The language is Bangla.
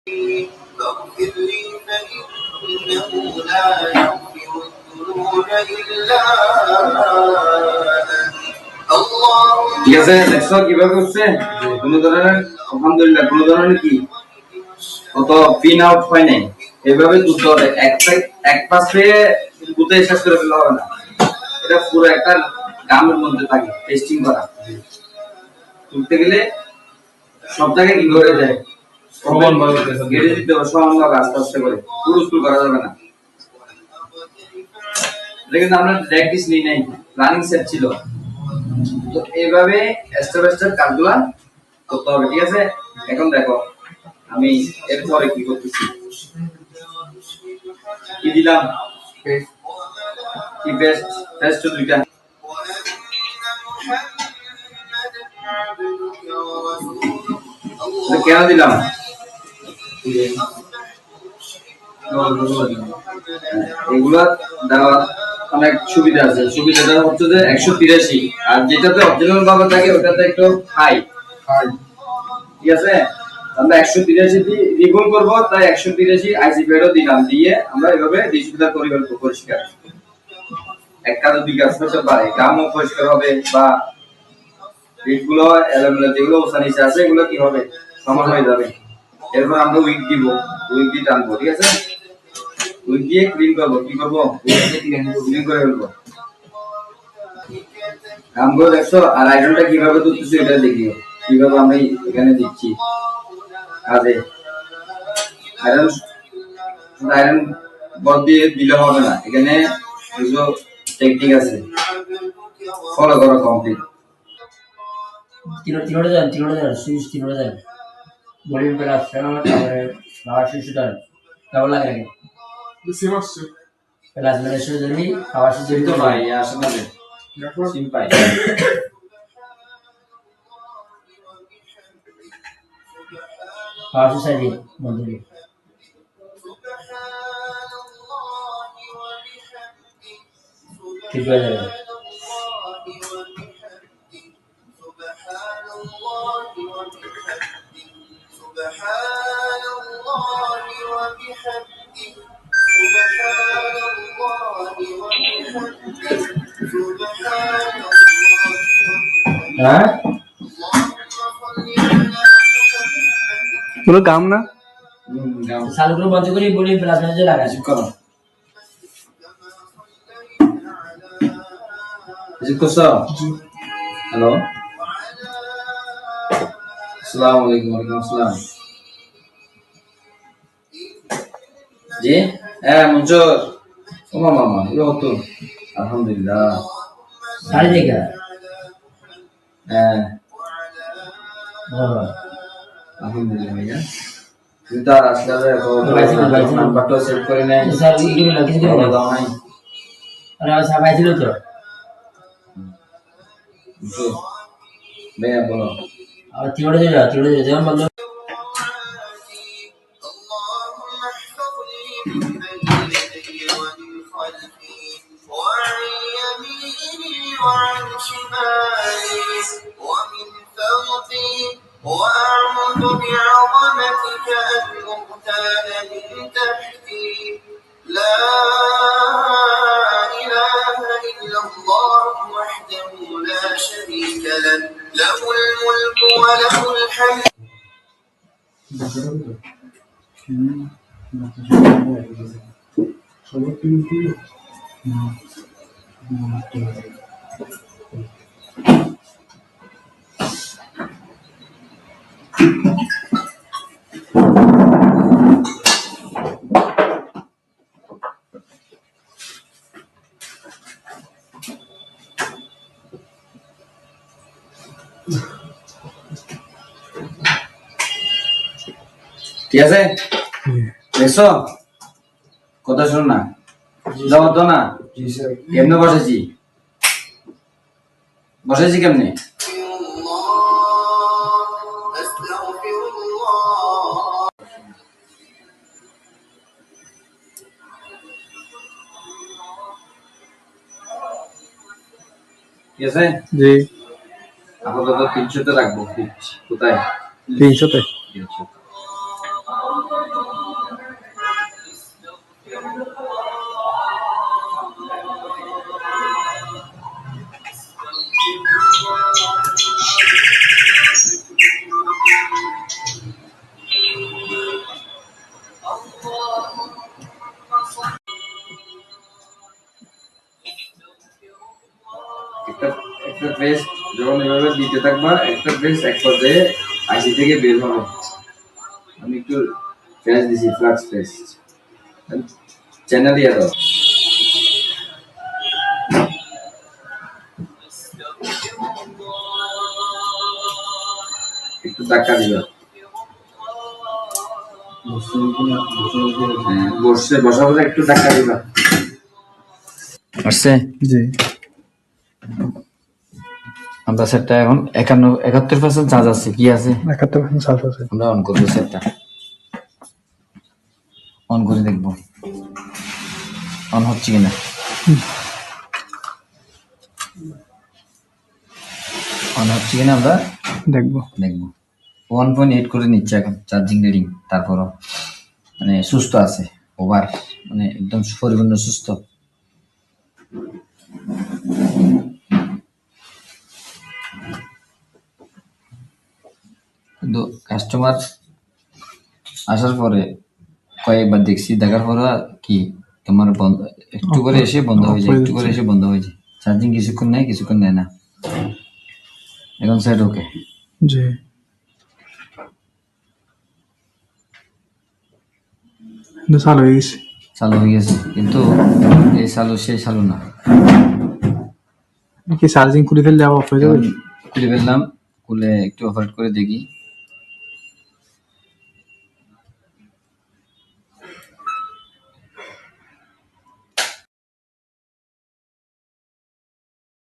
فاغفر لي فإنه لا يغفر الذنوب إلا ঠিক আছে, দেখছো কিভাবে হচ্ছে কোনো ধরনের আলহামদুলিল্লাহ কোনো ধরনের কি কত পিন আউট হয় নাই। এভাবে দুটো হবে, এক পাশে দুটো শেষ করে ফেলা হবে না, এটা পুরো একটা গামের মধ্যে থাকে টেস্টিং করা। তুলতে গেলে সব জায়গায় কি করে যায় সমান ভাবে গেড়ে দিতে হবে, সমান ভাবে আস্তে আস্তে করে, পুরো স্কুল করা যাবে না। এটা কিন্তু আমরা প্র্যাকটিস নিই নাই, প্ল্যানিং সেট ছিল। তো এইভাবে স্টেপ স্টেপ কাজগুলা করতে হবে, ঠিক আছে। এখন দেখো আমি এরপরে কি করতেছি, কি দিলাম, কি বেস্ট বেস্ট দুইটা কেন দিলাম, এগুলা দেওয়ার অনেক সুবিধা আছে। সুবিধাটা হচ্ছে যে 183, আর যেটাতে অরিজিনাল ভাবে থাকে ওটাতে একটু হাই, ঠিক আছে। আমরা 183 দিয়ে রিগুল করব, তাই 183 আইসি প্যাডও দিলাম, দিয়ে আমরা এভাবে ডিসপ্লে করে ফেলবো পরিষ্কার। এক কাজ দুই কাজ করতে পারে, গ্রামও পরিষ্কার হবে বা রিটগুলো এলোমেলো যেগুলো ওসানিসে আছে এগুলো কি হবে, সমান হয়ে যাবে। এরপর আমরা উইক দিব, উইক দিয়ে টানবো, ঠিক আছে। উইক দিয়ে ক্লিন করবো, কি করবো, ক্লিন করে ফেলবো। কামগুলো দেখছো, আর আয়রনটা কিভাবে তুলতেছি এটা দেখিও, কিভাবে আমি এখানে দিচ্ছি কাজে। আয়রন আয়রন বল দিয়ে দিলে হবে না, এখানে কিছু টেকনিক আছে, ফলো করো কমপ্লিট। তিনোটা যান সুইচ তিনোটা যান ভলিউম প্লাস তারপরে পাওয়ার সুইচ দেন, কেমন লাগে নাকি সেম আসছে প্লাস মানে সুইচ ধরবি পাওয়ার সুইচ ধরবি তো ভাই আসে না রে সিম্পাই। পাওয়ার সুইচ আইবি বন্ধুরি ঠিক হয়ে যাবে। হ্যাঁ পুরো গাম না চালুগুলো বন্ধ করে বলি প্লাস মেসেজ লাগাই করো হ্যালো, আসসালামু আলাইকুম। ওয়ালাইকুম আসসালাম। জি হ্যাঁ মঞ্জুর, ও মামা ইয়ে হতো আলহামদুলিল্লাহ। সাড়ে দেখা হ্যাঁ বাবা আলহামদুলিল্লাহ ভাইয়া। তুই তো আর আসলে নাম্বারটা সেভ করে নেই স্যার ইগুলো না কিছু দিন দাও নাই। আরে সবাই ছিল তো ভাইয়া বলো। আর তিনোটা যেমন বন্ধ وعن يميني وعن شمالي ومن فوقي وأعوذ بعظمتك أن أغتال من تحتي لا إله إلا الله وحده لا شريك له له الملك وله الحمد. ঠিক আছে, দেখছো কথা শোনো না, জবাব দাও না। কেমনে বসেছি কেমনে, ঠিক আছে। জি আপাতত 300 তে রাখবো। কোথায় 300 তে? 300 যখন এভাবে দিতে থাকবা একটা ফ্রেশ এক পর্যায়ে আইসি থেকে বের হবে। আমি একটু ফ্রেশ দিছি, ফ্লাক্স ফ্রেশ চ্যানেল দিয়ে দাও। একটু ধাক্কা দিবা, বসে বসা বসে একটু ধাক্কা দিবা। আসছে জি আমরা সেটটা এখন 71% চার্জ আছে। কি আছে? 71% চার্জ আছে। আমরা অন করবো সেটটা, অন করে দেখবো অন হচ্ছে কিনা। অন হচ্ছে কিনা আমরা দেখবো। 1.8 করে নিচ্ছে এখন চার্জিং রিডিং। তারপরও মানে সুস্থ আছে, ওভার মানে একদম পরিপূর্ণ সুস্থ। কিন্তু কাস্টমার আসার পরে কয়েকবার দেখছি, দেখার পরে কি তোমার বন্ধ একটু করে এসে বন্ধ হয়ে যায়, একটু করে এসে বন্ধ হয়ে যায়। চার্জিং কিছুক্ষণ নেয়, কিছুক্ষণ নেয় না। এখন সেট ওকে। জি চালু হয়ে গেছে। চালু হয়ে গেছে, কিন্তু এই চালু সেই চালু না। কি চার্জিং খুলে ফেললে আবার অফ হয়ে যাবে? খুলে ফেললাম, খুলে একটু অপারেট করে দেখি।